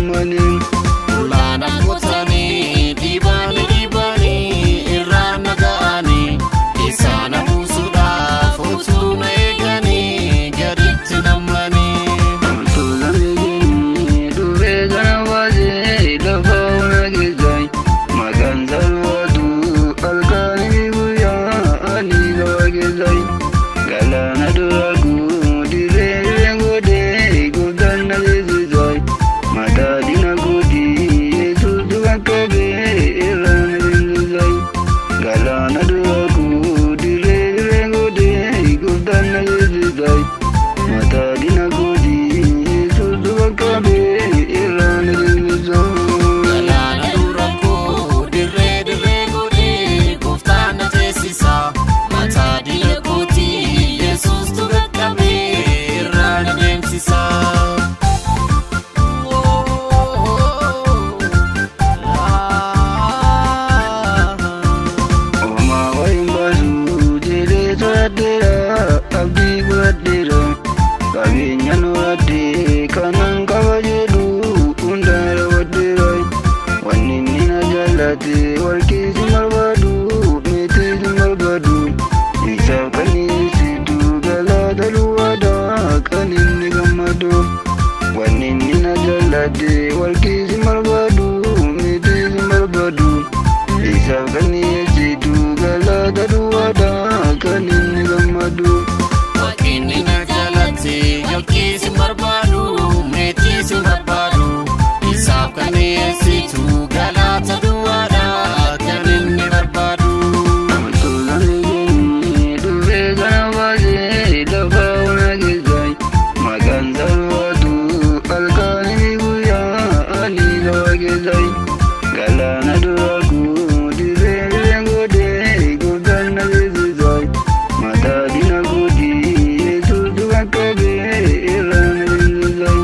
namani Ulana kotani dibani irra nagani isana musuda fotuna egani garitti namani Tulame gini dure ganawaje dafauna gizai maganzal wadu alkani buya ani gawagizai galana duragu dire ngode gudan nagizai madadina gudi yesus dukabe iran gizai galana duragu dire ngode gudan nagizai madadina gudi yesus dukabe iran gizai galana durako dire gode goftana tesisa matadina koti yesus turakabe irra demsisa Oma waimbasu jere tuadera abdi guadera kabinya nuade kanang kawajedu undara wadera wanini na jalate walkisi malbadu metezi malbadu isab kanisi tu galada luwada kanini gamado wanini na jalate walkisi malbadu metezi malbadu isab kanisi tu galada luwada kanini gamado Wakini na jalati yokisi marbadu metisi marbadu isab kanisi tu galata duwada kanini marbadu Tulame gini dure ganawaje dafauna gizai maganzal wadu alkani buya ani gawagizai galana duragu dire ngode gudan nagizai matadina gudi yesus dukabe iran gizai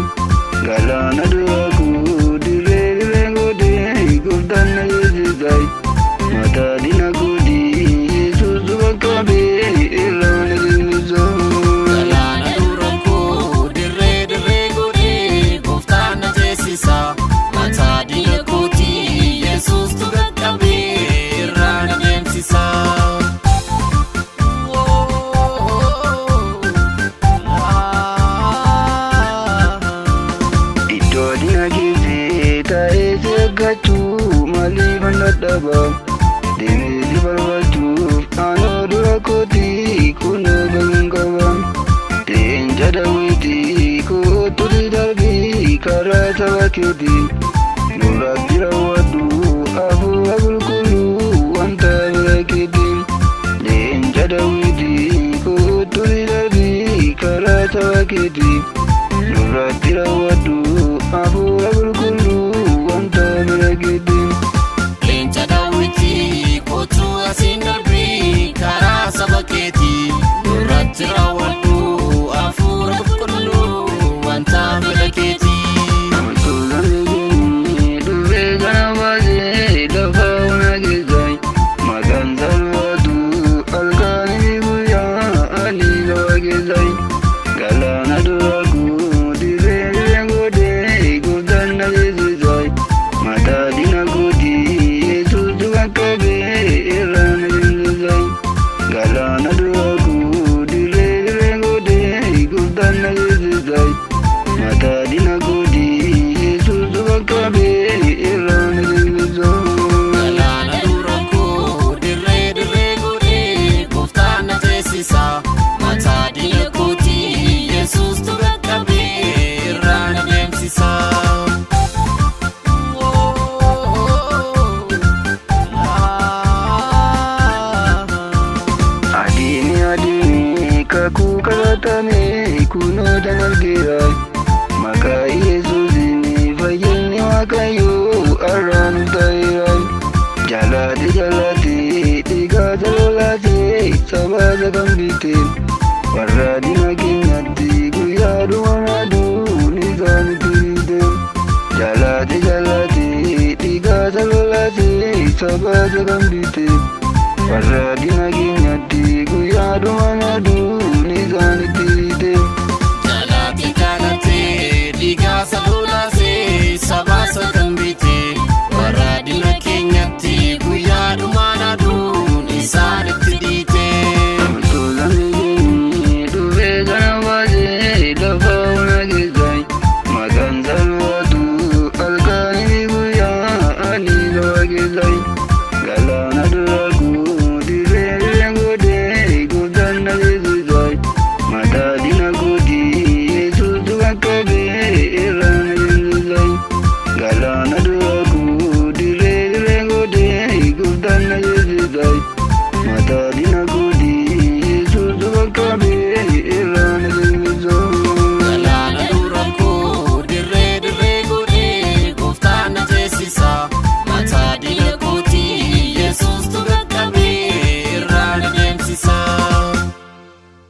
galana duragu dire ngode gudan nagizai matadina gudi yesus dukabe iran gizai galana durako dire gode goftana tesisa matadina koti yesus turakabe irra demsisa Idodina gizi taese gachu mali bandaba demezi balwatu anodura koti kuno gangaba tenjada witi ko turi darbi karata wakiti nuratira wadu abu abul kulu wanta wakiti tenjada witi ko turi darbi karata wakiti nuratira wadu abu abul kulu wanta wakiti Leenca daawwiti kootu asiin darbii karaa saba keetii nurratti raawwadhu hafuura qulqulluu wanta fedha keetii. Tulame gini dure ganawaje dafauna gizai maganzal wadu alkani buya ani gawagizai galana duragu dire ngode gudan nagizai matadina gudi yesus dukabe iran gizai galana duragu dire ngode gudan nagizai matadina gudi yesus dukabe iran gizai Galaana durako dirree godhee gooftaan na teessisa mataa diina kootii yesus turaqabee irraa na deemsisa. Adini kakuu kadhatame kunoo danargeera maqaa yesuusiin fayyinni waaqayyoo arraan ta'eera jaalate dhiigaa jaloolaate sabaasa kan biite warra diina keenyatti guyyaa dhumaan aduun isaanitti biite jaalate dhiigaa jaloolaate sabaasa kan biite warra diina keenyatti guyyaa dhumaan aduun isaanitti biite. Jaalate dhiigaa jaloolaate saba